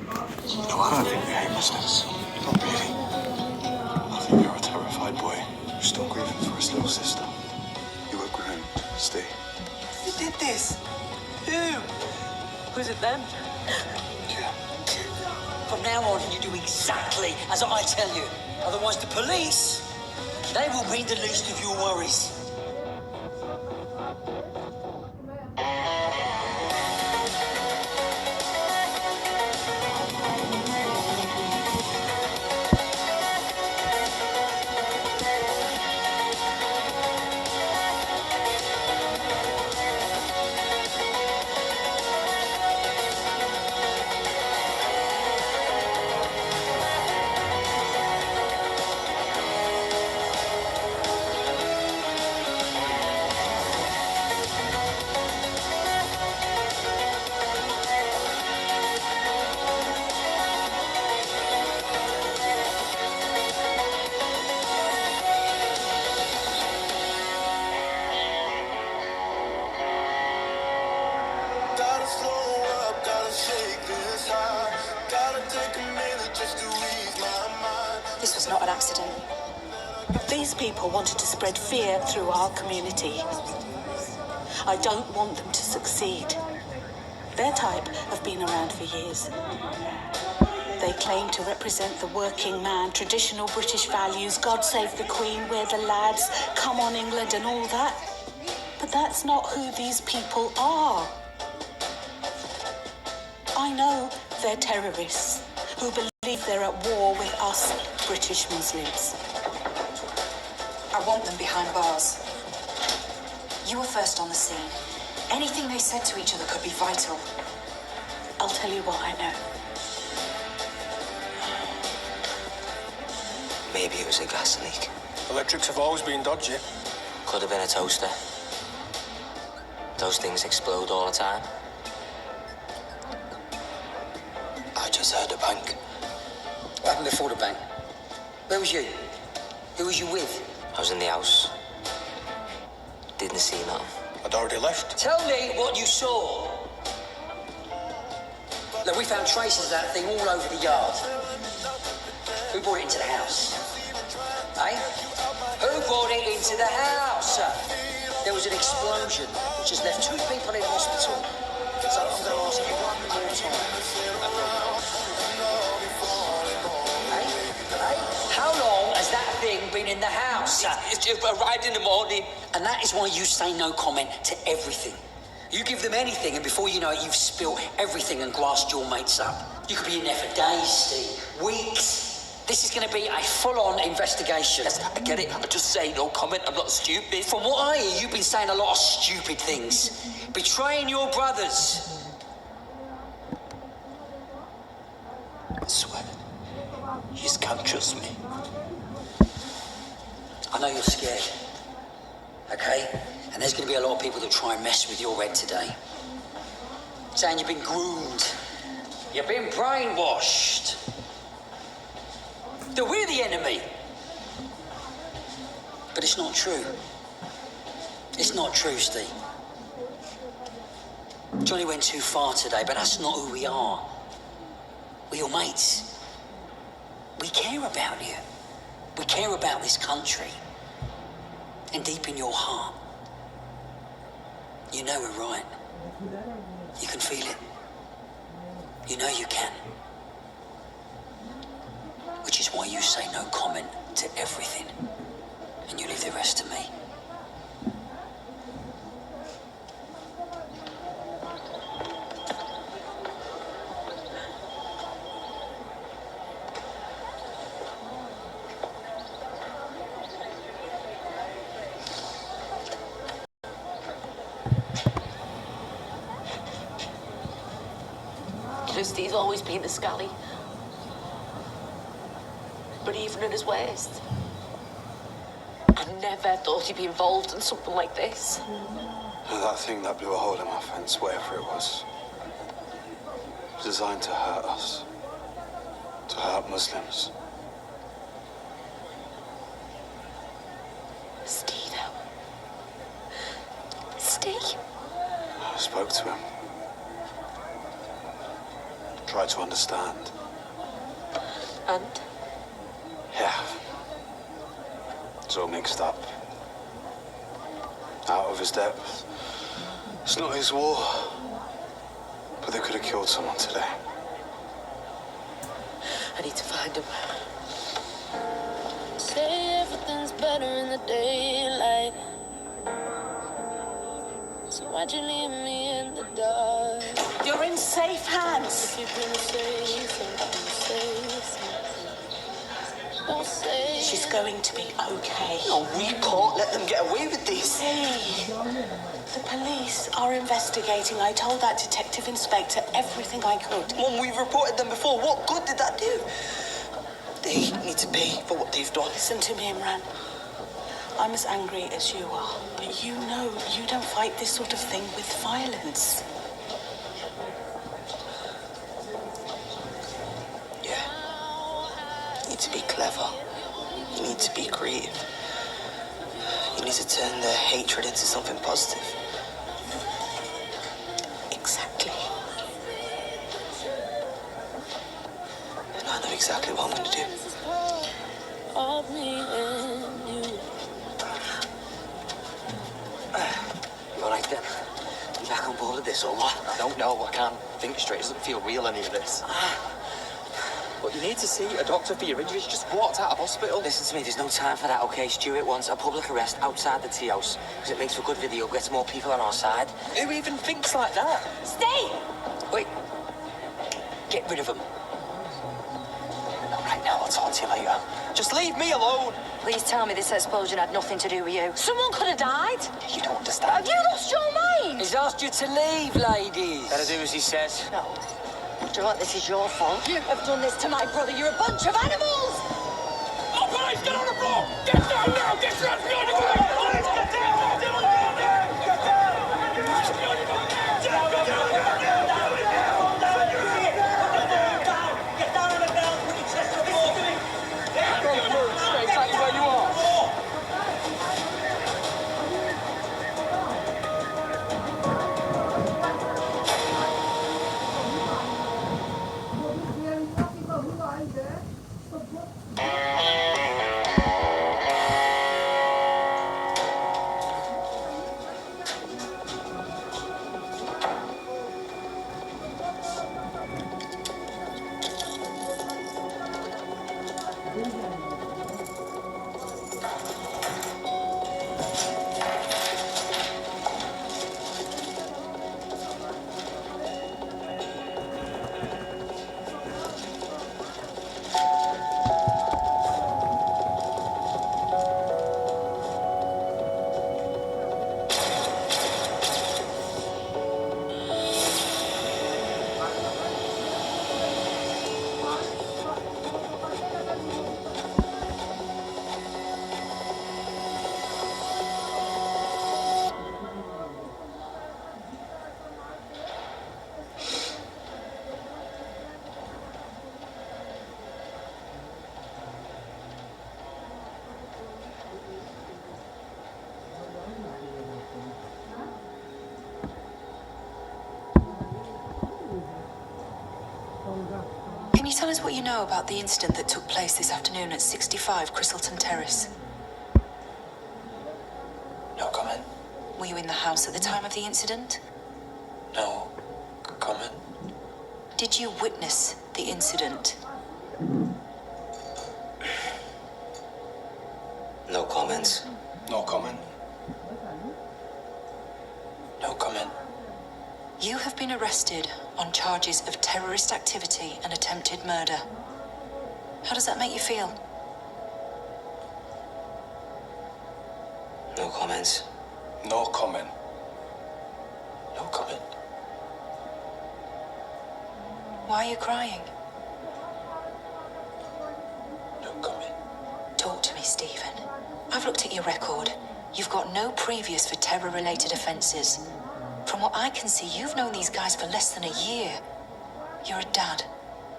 No, I don't think we hate Muslims. Not really. I think you're a terrified boy who's still grieving for his little sister. You were groomed, Steve. Who did this? Who? Was it them? Yeah. From now on, you do exactly as I tell you. Otherwise, the police, they will be the least of your worries. This was not an accident. These people wanted to spread fear through our community. I don't want them to succeed. Their type have been around for years. They claim to represent the working man, traditional British values, God save the Queen, we're the lads, come on England and all that. But that's not who these people are. I know they're terrorists who believe they're at war with us British Muslims. I want them behind bars. You were first on the scene. Anything they said to each other could be vital. I'll tell you what I know. Maybe it was a gas leak. Electrics have always been dodgy. Could have been a toaster. Those things explode all the time. I just heard a bang. What happened before the bang? Where was you? Who was you with? I was in the house. Didn't see nothing. I'd already left. Tell me what you saw. Look, we found traces of that thing all over the yard. Who brought it into the house? Eh? Who brought it into the house? There was an explosion which has left 2 people in hospital. So I'm going to ask you one more time. How long has that thing been in the house? It's just arrived in the morning. And that is why you say no comment to everything. You give them anything, and before you know it, you've spilt everything and glassed your mates up. You could be in there for days, Steve, weeks. This is going to be a full-on investigation. Yes, I get it. I just say no comment. I'm not stupid. From what I hear, you've been saying a lot of stupid things. Betraying your brothers. I swear. You just can't trust me. I know you're scared. Okay? And there's going to be a lot of people that try and mess with your head today. Saying you've been groomed. You've been brainwashed. That we're the enemy. But it's not true. It's not true, Steve. Johnny went too far today, but that's not who we are. We're your mates. We care about you. We care about this country. And deep in your heart, you know we're right. You can feel it. You know you can. Which is why you say no comment to everything. And you leave the rest to me. Steve's always been a scally. But even in his ways, I never thought he'd be involved in something like this. That thing that blew a hole in my fence, whatever it was designed to hurt us. To hurt Muslims. Steve. Steve? I spoke to him. Try to understand. And? Yeah. It's all mixed up. Out of his depth. It's not his war. But they could have killed someone today. I need to find him. Say everything's better in the daylight. So why'd you leave me in the dark? You're in safe hands. If you're gonna say something, say something. Don't say. She's going to be okay. No, we can't let them get away with this. Hey, the police are investigating. I told that detective inspector everything I could. Mum, we've reported them before. What good did that do? They need to pay for what they've done. Listen to me, Imran. I'm as angry as you are, but you know you don't fight this sort of thing with violence. Yeah. You need to be clever. You need to be creative. You need to turn their hatred into something positive. Exactly. And I know exactly what I'm going to do. Of me and you. You all right then? You back on board with this or what? I don't know. I can't think straight. It doesn't feel real, any of this. But you need to see a doctor for your injuries. Just walked out of hospital. Listen to me, there's no time for that, okay? Stuart wants a public arrest outside the tea house because it makes for good video, gets more people on our side. Who even thinks like that? Stay! Wait. Get rid of him. All right, now I'll talk to you later. Just leave me alone. Please tell me this explosion had nothing to do with you. Someone could have died. You don't understand. Have you lost your mind? He's asked you to leave, ladies. Better do as he says. No. Do you know what? This is your fault. You have done this to my brother. You're a bunch of animals! Oh, police, get on the floor! Get down now! Get down! Get down! Police, get down! Get down on the ground! Put your chest up! Stay exactly where you are. Can you tell us what you know about the incident that took place this afternoon at 65 Christleton Terrace? No comment. Were you in the house at the time of the incident? No comment. Did you witness the incident? No comments. No comment. No comment. You have been arrested on charges of terrorist activity and attempted murder. How does that make you feel? No comments. No comment. No comment. Why are you crying? No comment. Talk to me, Stephen. I've looked at your record. You've got no previous for terror-related offences. From what I can see, you've known these guys for less than a year. You're a dad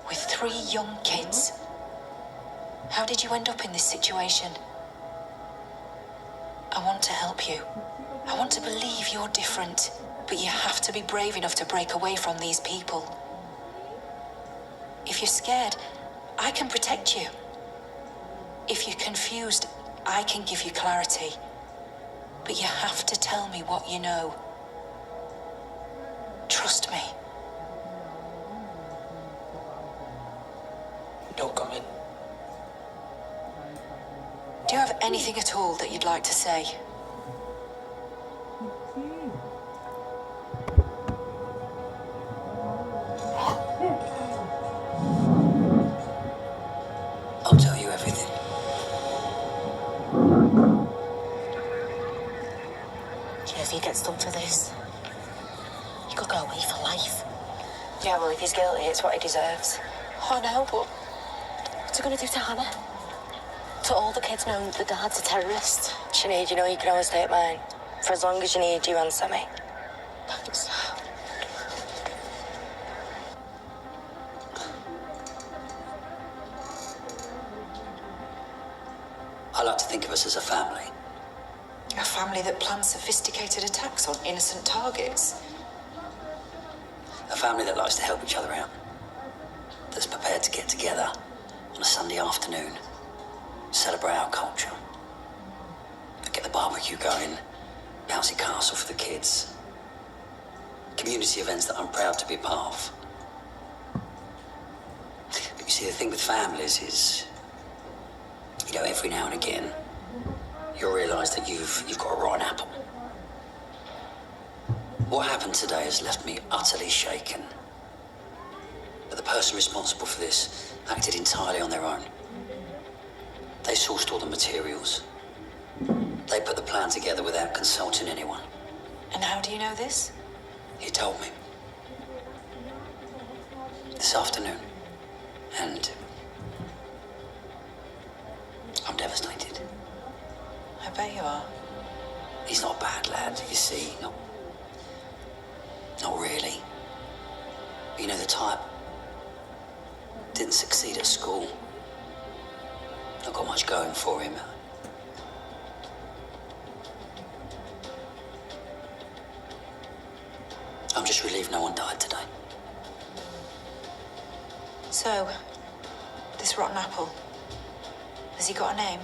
with 3 young kids. How did you end up in this situation? I want to help you. I want to believe you're different, but you have to be brave enough to break away from these people. you're scared, I can protect you. If you're confused, I can give you clarity. But you have to tell me what you know. Trust me. No comment. Do you have anything at all that you'd like to say? I'll tell you everything. You know, if he gets done for this, he could go away for life. Yeah, well, if he's guilty, it's what he deserves. Oh, no, but what's he going to do to Hannah? To all the kids knowing that the dad's a terrorist? Sinead, you know you can always take mine. For as long as you need, you answer me. Thanks. I like to think of us as a family. A family that plans sophisticated attacks on innocent targets. A family that likes to help each other out. That's prepared to get together on a Sunday afternoon, celebrate our culture, get the barbecue going, bouncy castle for the kids. Community events that I'm proud to be a part of. But you see, the thing with families is, you know, every now and again, you'll realise that you've got a rotten apple. What happened today has left me utterly shaken. But the person responsible for this acted entirely on their own. They sourced all the materials. They put the plan together without consulting anyone. And how do you know this? He told me. This afternoon. And I'm devastated. I bet you are. He's not a bad lad, you see. Not really. But you know, the type didn't succeed at school. Not got much going for him. I'm just relieved no one died today. So, this rotten apple, has he got a name?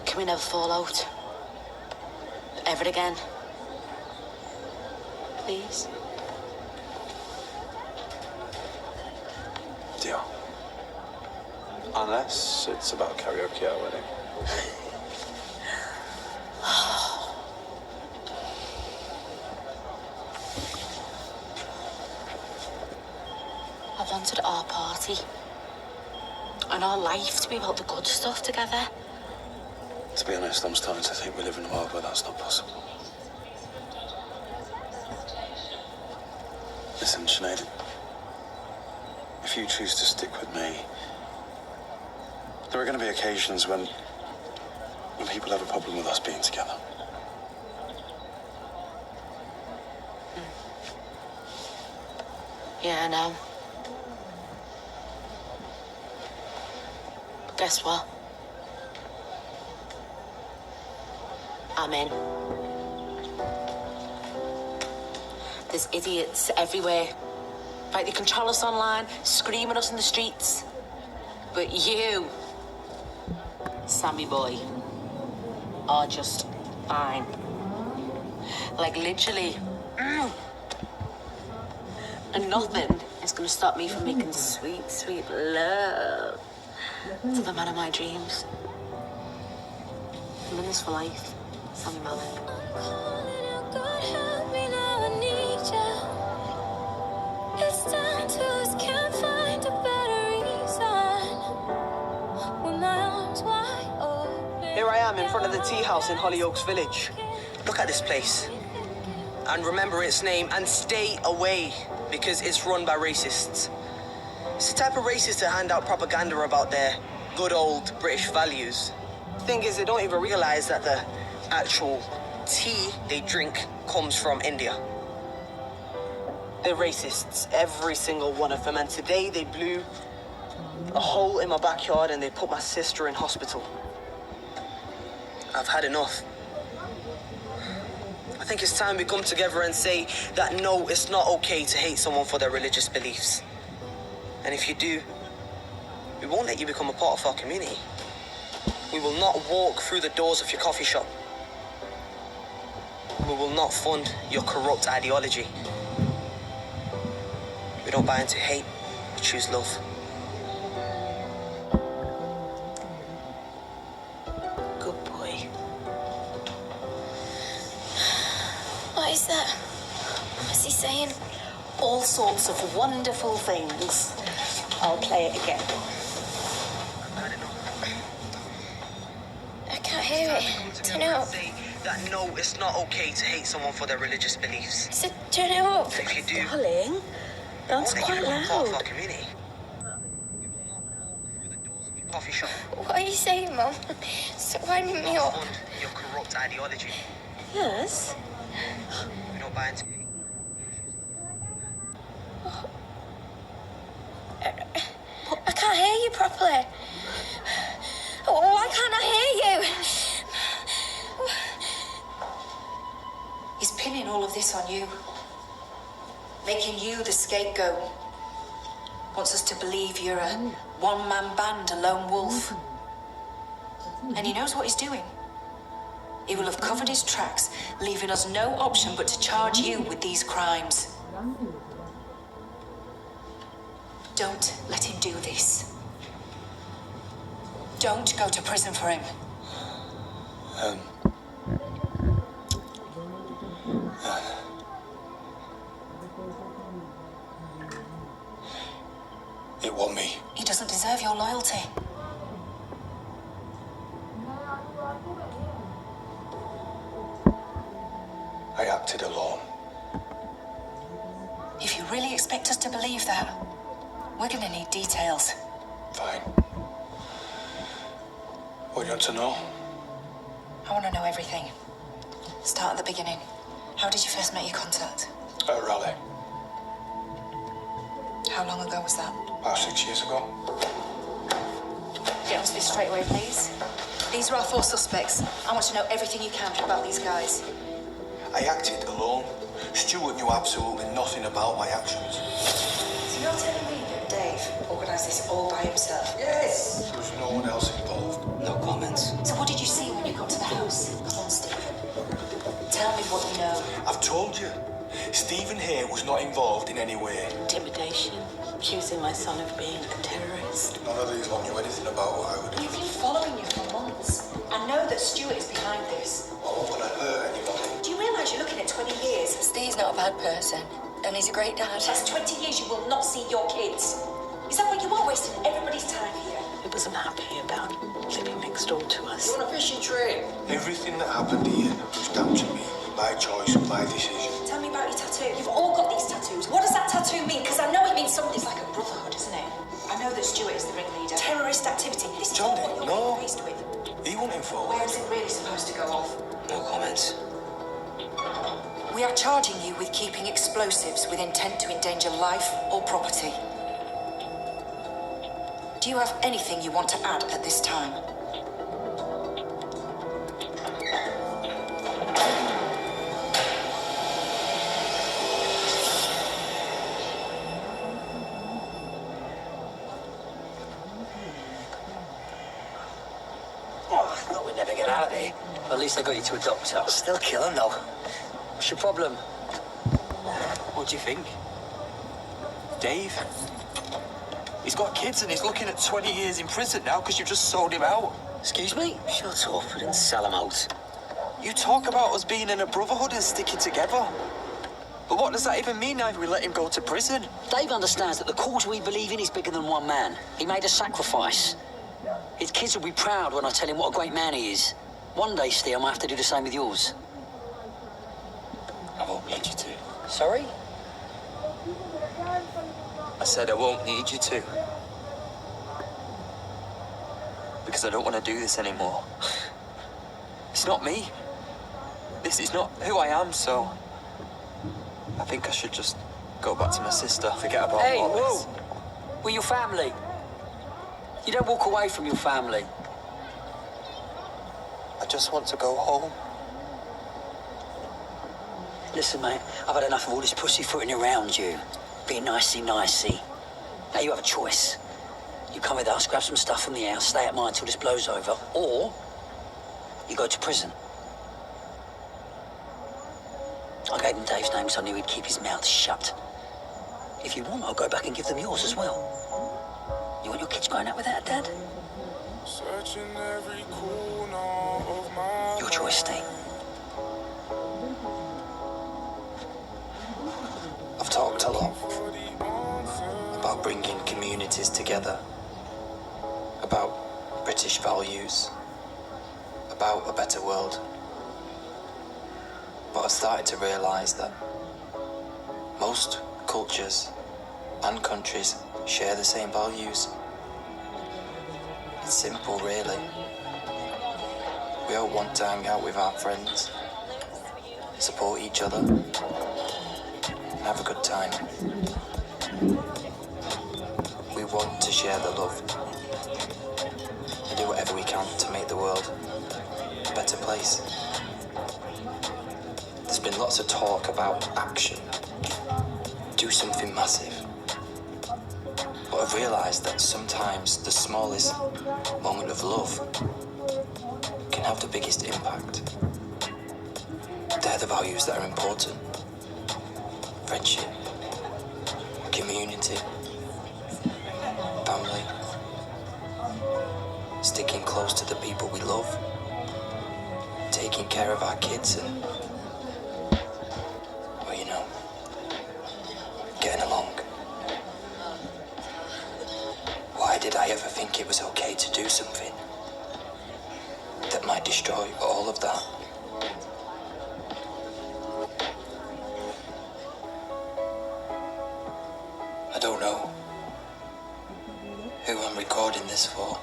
Can we never fall out? Ever again? Please? Deal. Unless it's about karaoke at a wedding. I wanted our party and our life to be about the good stuff together. To be honest, I'm starting to think we live in a world where that's not possible. Listen, Sinead, if you choose to stick with me, there are going to be occasions when people have a problem with us being together. Yeah, I know. But guess what? I'm in. There's idiots everywhere. Like, they control us online, screaming us in the streets. But you, Sammy boy, are just fine. Like, literally. And nothing is going to stop me from making sweet, sweet love to the man of my dreams. I'm in this for life, Sammy Malik. Here I am in front of the tea house in Hollyoaks village. Look at this place. And remember its name and stay away because it's run by racists. It's the type of racists that hand out propaganda about their good old British values. Thing is, they don't even realize that the actual tea they drink comes from India. They're racists, every single one of them. And today they blew a hole in my backyard and they put my sister in hospital. I've had enough. I think it's time we come together and say that no, it's not okay to hate someone for their religious beliefs. And if you do, we won't let you become a part of our community. We will not walk through the doors of your coffee shop. We will not fund your corrupt ideology. We don't buy into hate, we choose love. Good boy. What is that? What's he saying? All sorts of wonderful things. I'll play it again. I can't hear it. Turn it up. Say that no, it's not okay to hate someone for their religious beliefs. So turn it up. If you do, Darling, that's we won't let you quite become part of our loud. community. We will not walk through the doors of your coffee shop. What are you saying, Mum? Stop winding We me will up. not fund your corrupt ideology. Yes? We don't buy into hate. I can't hear you properly. Why can't I hear you? He's pinning all of this on you. Making you the scapegoat. Wants us to believe you're a one-man band, a lone wolf. And he knows what he's doing. He will have covered his tracks, leaving us no option but to charge you with these crimes. Don't let him do this. Don't go to prison for him. It wasn't me. He doesn't deserve your loyalty. I acted alone. If you really expect us to believe that, we're gonna need details. Fine. What do you want to know? I want to know everything. Start at the beginning. How did you first make your contact? At a rally. How long ago was that? About 6 years ago. Get onto this straight away, please. These are our 4 suspects. I want to know everything you can about these guys. I acted alone. Stuart knew absolutely nothing about my actions. So you're telling me that Dave organised this all by himself? Yes! There was no one else involved. No comments. So what did you see when you got to the house? Come on, Stephen. Tell me what you know. I've told you. Stephen here was not involved in any way. Intimidation, accusing my son of being a terrorist. None of these lot knew anything about what I would do. We've been following you for months. I know that Stuart is behind this. I wasn't going to hurt anybody. Do you realise you're looking at 20 years? Steve's not a bad person, and he's a great dad. That's 20 years you will not see your kids. Is that what you are, wasting everybody's time here? He wasn't happy about living next door to us. On a fishing trip. Everything that happened here was down to me. My choice, my decision. Tell me about your tattoo. You've all got these tattoos. What does that tattoo mean? Because I know it means something. It's like a brotherhood, isn't it? I know that Stuart is the ringleader. Terrorist activity. This is Johnny, not what you're no. being faced with. He wasn't involved. Where is it really supposed to go off? No comments. We are charging you with keeping explosives with intent to endanger life or property. Do you have anything you want to add at this time? Oh, I thought we'd never get out of here. At least I got you to a doctor. Still kill him, though. What's your problem? What do you think? Dave? He's got kids and he's looking at 20 years in prison now because you just sold him out. Excuse me? Shut up. I didn't sell him out. You talk about us being in a brotherhood and sticking together. But what does that even mean now if we let him go to prison? Dave understands that the cause we believe in is bigger than one man. He made a sacrifice. His kids will be proud when I tell him what a great man he is. One day, Steve, I might have to do the same with yours. I won't need you to. Sorry? I said I won't need you to. Because I don't want to do this anymore. It's not me. This is not who I am, so... I think I should just go back to my sister. Forget about all this. Hey, we're your family. You don't walk away from your family. I just want to go home. Listen, mate, I've had enough of all this pussyfooting around you. Being nicey-nicey. Now you have a choice. You come with us, grab some stuff from the house, stay at mine till this blows over, or you go to prison. I gave him Dave's name so I knew he'd keep his mouth shut. If you want, I'll go back and give them yours as well. You want your kids growing up without a dad? Your choice, Steve. I've talked a lot about bringing communities together, about British values, about a better world. But I've started to realise that most cultures and countries share the same values. It's simple, really. We all want to hang out with our friends, support each other, and have a good time. We want to share the love and do whatever we can to make the world a better place. There's been lots of talk about action. Do something massive. But I've realised that sometimes the smallest moment of love can have the biggest impact. They're the values that are important. Friendship, community, family, sticking close to the people we love, taking care of our kids and, well, you know, getting along. Why did I ever think it was okay to do something that might destroy all of that? I don't know who I'm recording this for.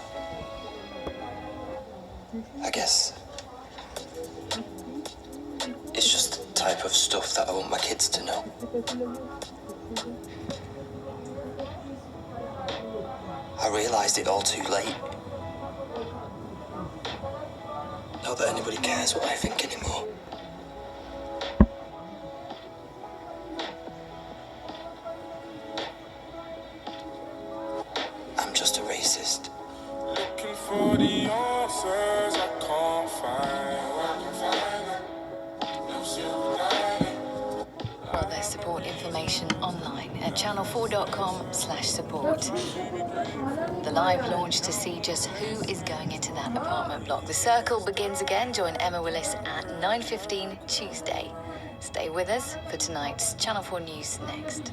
I guess it's just the type of stuff that I want my kids to know. I realised it all too late. Not that anybody cares what I think anymore. I'm just a racist. Looking for the answers I can't find. Well, there's support information online at channel4.com/support. The live launch to see just who is going into that apartment block. The circle begins again. Join Emma Willis at 9:15 Tuesday. Stay with us for tonight's Channel 4 News next.